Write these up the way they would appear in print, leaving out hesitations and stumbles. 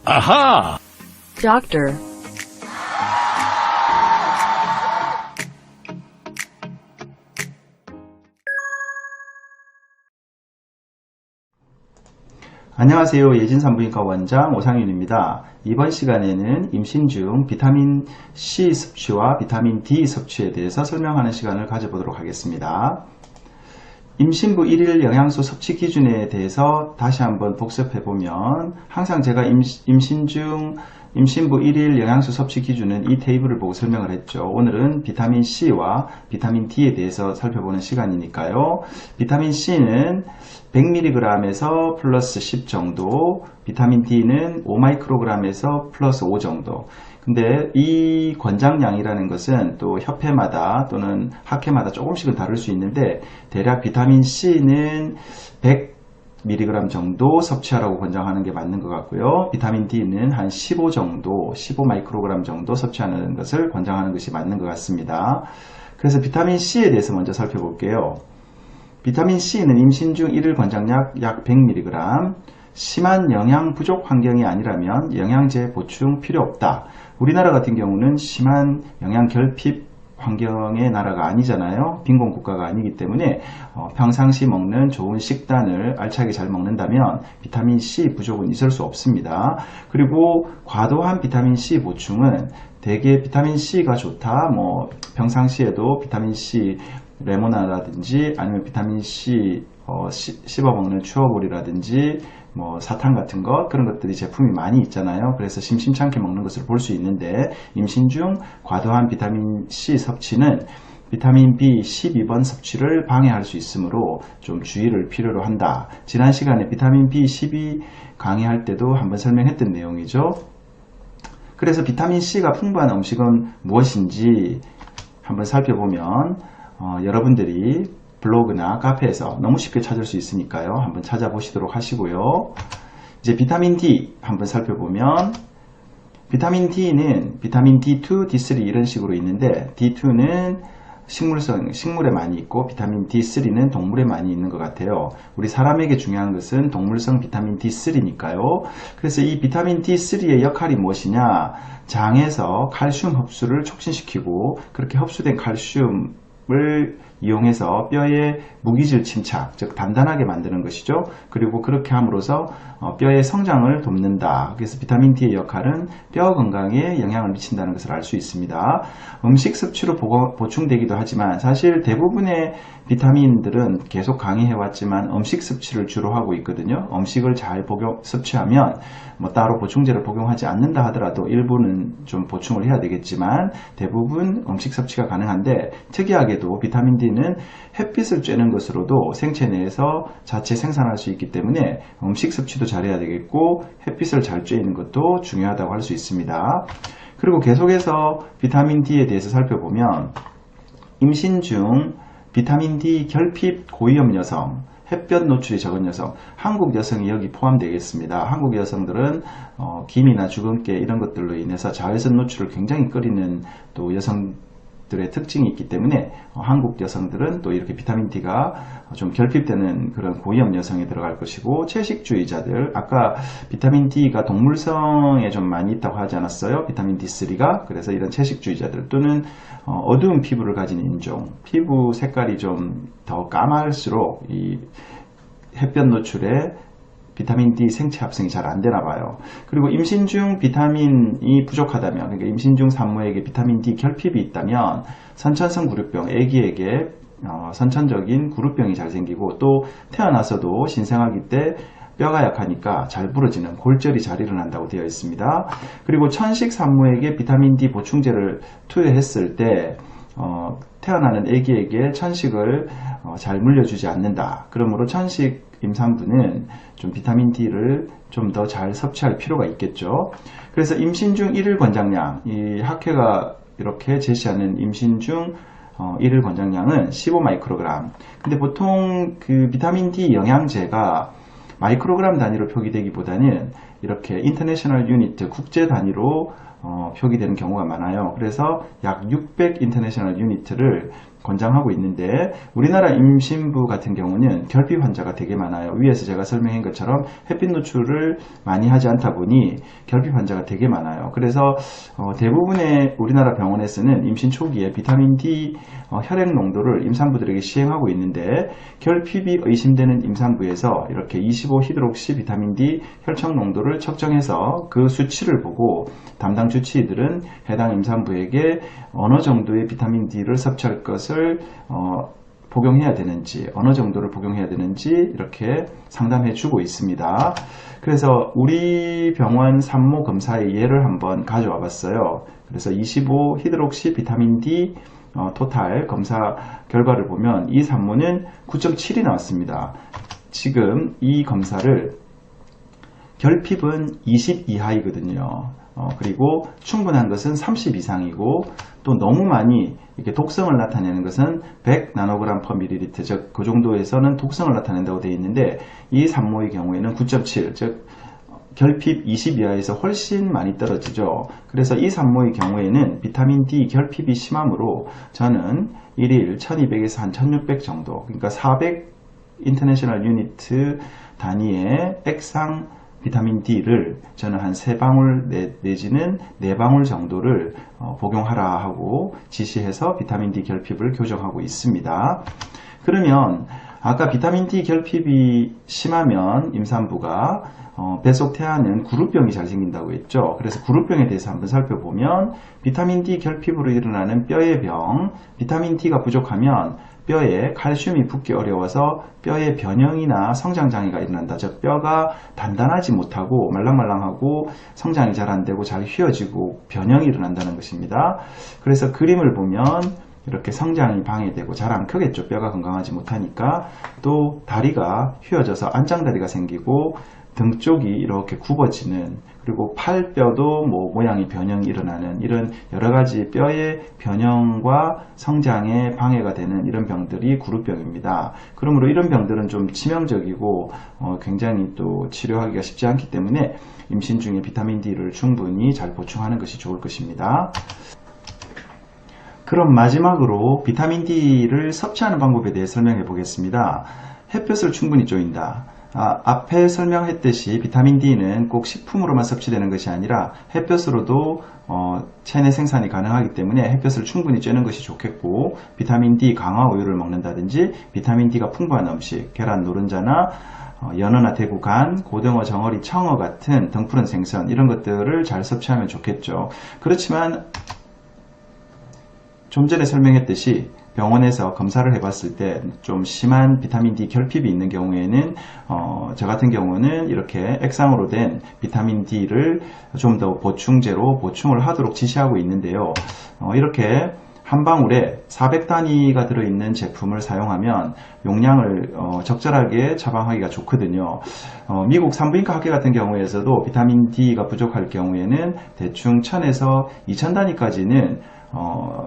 Aha! Doctor. 안녕하세요. 예진산부인과 원장 오상윤입니다. 이번 시간에는 임신 중 비타민 C 섭취와 비타민 D 섭취에 대해서 설명하는 시간을 가져보도록 하겠습니다. 임신부 1일 영양소 섭취 기준에 대해서 다시 한번 복습해보면 항상 제가 임신부 1일 영양소 섭취 기준은 이 테이블을 보고 설명을 했죠. 오늘은 비타민 C와 비타민 D에 대해서 살펴보는 시간이니까요. 비타민 C는 100mg에서 플러스 10 정도, 비타민 D는 5마이크로그램에서 플러스 5 정도. 근데 이 권장량이라는 것은 또 협회마다 또는 학회마다 조금씩은 다를 수 있는데 대략 비타민 C는 100mg 정도 섭취하라고 권장하는 게 맞는 것 같고요. 비타민 D는 한 15 정도, 15마이크로그램 정도 섭취하는 것을 권장하는 것이 맞는 것 같습니다. 그래서 비타민 C에 대해서 먼저 살펴볼게요. 비타민 C는 임신 중 1일 권장량 약 100mg, 심한 영양 부족 환경이 아니라면 영양제 보충 필요 없다. 우리나라 같은 경우는 심한 영양 결핍 환경의 나라가 아니잖아요. 빈곤 국가가 아니기 때문에 평상시 먹는 좋은 식단을 알차게 잘 먹는다면 비타민 C 부족은 있을 수 없습니다. 그리고 과도한 비타민 C 보충은 대개 비타민 C가 좋다. 평상시에도 비타민 C 레모나라든지 아니면 비타민 C 씹어 먹는 추어볼이라든지 사탕 같은 것 그런 것들이 제품이 많이 있잖아요. 그래서 심심찮게 먹는 것을 볼 수 있는데 임신 중 과도한 비타민 C 섭취는 비타민 B12번 섭취를 방해할 수 있으므로 좀 주의를 필요로 한다. 지난 시간에 비타민 B12 강의할 때도 한번 설명했던 내용이죠. 그래서 비타민 C가 풍부한 음식은 무엇인지 한번 살펴보면 여러분들이 블로그나 카페에서 너무 쉽게 찾을 수 있으니까요. 한번 찾아보시도록 하시고요. 이제 비타민 D 한번 살펴보면 비타민 D는 비타민 D2, D3 이런 식으로 있는데 D2는 식물에 많이 있고 비타민 D3는 동물에 많이 있는 것 같아요. 우리 사람에게 중요한 것은 동물성 비타민 D3니까요. 그래서 이 비타민 D3의 역할이 무엇이냐? 장에서 칼슘 흡수를 촉진시키고 그렇게 흡수된 칼슘을 이용해서 뼈의 무기질 침착, 즉 단단하게 만드는 것이죠. 그리고 그렇게 함으로써 뼈의 성장을 돕는다. 그래서 비타민 D의 역할은 뼈 건강에 영향을 미친다는 것을 알 수 있습니다. 음식 섭취로 보충되기도 하지만 사실 대부분의 비타민들은 계속 강의해왔지만 음식 섭취를 주로 하고 있거든요. 음식을 잘 섭취하면 따로 보충제를 복용하지 않는다 하더라도 일부는 좀 보충을 해야 되겠지만 대부분 음식 섭취가 가능한데 특이하게도 비타민 D는 햇빛을 쬐는 것으로도 생체 내에서 자체 생산할 수 있기 때문에 음식 섭취도 잘해야 되겠고 햇빛을 잘 쬐는 것도 중요하다고 할 수 있습니다. 그리고 계속해서 비타민 D에 대해서 살펴보면 임신 중 비타민 D 결핍 고위험 여성, 햇볕 노출이 적은 여성, 한국 여성이 여기 포함되겠습니다. 한국 여성들은 기미나 주근깨 이런 것들로 인해서 자외선 노출을 굉장히 꺼리는 또 여성들의 특징이 있기 때문에 한국 여성들은 또 이렇게 비타민 D가 좀 결핍되는 그런 고위험 여성에 들어갈 것이고 채식주의자들, 아까 비타민 D가 동물성에 좀 많이 있다고 하지 않았어요? 비타민 D3가. 그래서 이런 채식주의자들 또는 어두운 피부를 가진 인종, 피부 색깔이 좀 더 까말수록 이 햇볕 노출에 비타민 D 생체 합성이 잘 안 되나 봐요. 그리고 임신 중 비타민이 부족하다면, 그러니까 임신 중 산모에게 비타민 D 결핍이 있다면 선천성 구루병, 아기에게 선천적인 구루병이 잘 생기고 또 태어나서도 신생아기 때 뼈가 약하니까 잘 부러지는 골절이 잘 일어난다고 되어 있습니다. 그리고 천식 산모에게 비타민 D 보충제를 투여했을 때 태어나는 아기에게 천식을 잘 물려주지 않는다. 그러므로 천식 임산부는 좀 비타민 D를 좀 더 잘 섭취할 필요가 있겠죠. 그래서 임신 중 1일 권장량, 이 학회가 이렇게 제시하는 임신 중 1일 권장량은 15마이크로그램. 근데 보통 그 비타민 D 영양제가 마이크로그램 단위로 표기되기보다는 이렇게 인터내셔널 유니트 국제 단위로 표기되는 경우가 많아요. 그래서 약 600 인터내셔널 유니트를 권장하고 있는데 우리나라 임신부 같은 경우는 결핍 환자가 되게 많아요. 위에서 제가 설명한 것처럼 햇빛 노출을 많이 하지 않다 보니 결핍 환자가 되게 많아요. 그래서 대부분의 우리나라 병원에서는 임신 초기에 비타민 D 혈액 농도를 임산부들에게 시행하고 있는데 결핍이 의심되는 임산부에서 이렇게 25히드록시 비타민 D 혈청 농도를 측정해서 그 수치를 보고 담당 주치의들은 해당 임산부에게 어느 정도의 비타민 D를 섭취할 것을 복용해야 되는지, 어느 정도를 복용해야 되는지 이렇게 상담해 주고 있습니다. 그래서 우리 병원 산모 검사의 예를 한번 가져와 봤어요. 그래서 25히드록시 비타민 D 토탈 검사 결과를 보면 이 산모는 9.7이 나왔습니다. 지금 이 검사를 결핍은 20 이하이거든요. 그리고 충분한 것은 30 이상이고 또 너무 많이 이렇게 독성을 나타내는 것은 100 나노그램 per 밀리리터, 즉 그 정도에서는 독성을 나타낸다고 되어 있는데 이 산모의 경우에는 9.7, 즉 결핍 20 이하에서 훨씬 많이 떨어지죠. 그래서 이 산모의 경우에는 비타민 D 결핍이 심하므로 저는 1일 1200에서 한 1600 정도, 그러니까 400 인터내셔널 유니트 단위의 액상 비타민 D를 저는 한 3방울 내지는 4방울 정도를 복용하라 하고 지시해서 비타민 D 결핍을 교정하고 있습니다. 그러면 아까 비타민 D 결핍이 심하면 임산부가 뱃속 태아는 구루병이 잘 생긴다고 했죠. 그래서 구루병에 대해서 한번 살펴보면 비타민 D 결핍으로 일어나는 뼈의 병, 비타민 D가 부족하면 뼈에 칼슘이 붙기 어려워서 뼈의 변형이나 성장장애가 일어난다. 즉 뼈가 단단하지 못하고 말랑말랑하고 성장이 잘 안되고 잘 휘어지고 변형이 일어난다는 것입니다. 그래서 그림을 보면 이렇게 성장이 방해되고 잘 안 크겠죠. 뼈가 건강하지 못하니까. 또 다리가 휘어져서 안장다리가 생기고 등 쪽이 이렇게 굽어지는, 그리고 팔뼈도 모양이 변형이 일어나는 이런 여러가지 뼈의 변형과 성장에 방해가 되는 이런 병들이 구루병입니다. 그러므로 이런 병들은 좀 치명적이고 굉장히 또 치료하기가 쉽지 않기 때문에 임신 중에 비타민 D를 충분히 잘 보충하는 것이 좋을 것입니다. 그럼 마지막으로 비타민 D를 섭취하는 방법에 대해 설명해 보겠습니다. 햇볕을 충분히 쬐인다. 앞에 설명했듯이 비타민 D는 꼭 식품으로만 섭취되는 것이 아니라 햇볕으로도 체내 생산이 가능하기 때문에 햇볕을 충분히 쬐는 것이 좋겠고, 비타민 D 강화 우유를 먹는다든지 비타민 D가 풍부한 음식, 계란 노른자나 연어나 대구, 간, 고등어, 정어리, 청어 같은 등푸른 생선 이런 것들을 잘 섭취하면 좋겠죠. 그렇지만 좀 전에 설명했듯이 병원에서 검사를 해봤을 때 좀 심한 비타민 D 결핍이 있는 경우에는 저 같은 경우는 이렇게 액상으로 된 비타민 D를 좀 더 보충제로 보충을 하도록 지시하고 있는데요. 이렇게 한 방울에 400단위가 들어있는 제품을 사용하면 용량을 적절하게 처방하기가 좋거든요. 미국 산부인과 학회 같은 경우에서도 비타민 D가 부족할 경우에는 대충 1000에서 2000단위까지는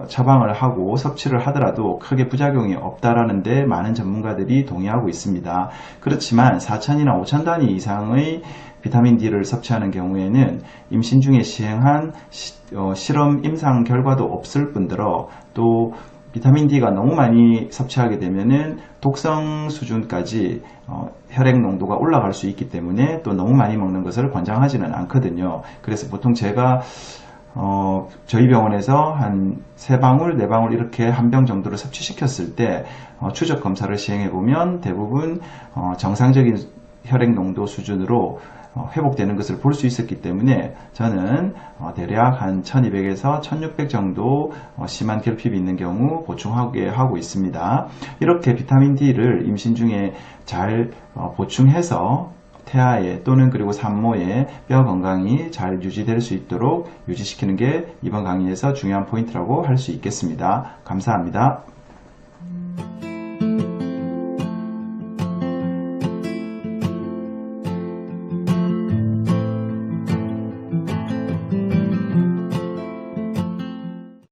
처방을 하고 섭취를 하더라도 크게 부작용이 없다라는 데 많은 전문가들이 동의하고 있습니다. 그렇지만 4000이나 5000단위 이상의 비타민 D를 섭취하는 경우에는 임신 중에 시행한 실험 임상 결과도 없을 뿐더러 또 비타민 D가 너무 많이 섭취하게 되면은 독성 수준까지 혈액 농도가 올라갈 수 있기 때문에 또 너무 많이 먹는 것을 권장하지는 않거든요. 그래서 보통 제가 저희 병원에서 한 3방울, 4방울 이렇게 한 병 정도를 섭취시켰을 때 추적 검사를 시행해 보면 대부분 정상적인 혈액 농도 수준으로 회복되는 것을 볼 수 있었기 때문에 저는 대략 한 1200에서 1600 정도 심한 결핍이 있는 경우 보충하게 하고 있습니다. 이렇게 비타민 D를 임신 중에 잘 보충해서 태아의 또는 그리고 산모의 뼈 건강이 잘 유지될 수 있도록 유지시키는 게 이번 강의에서 중요한 포인트라고 할 수 있겠습니다. 감사합니다.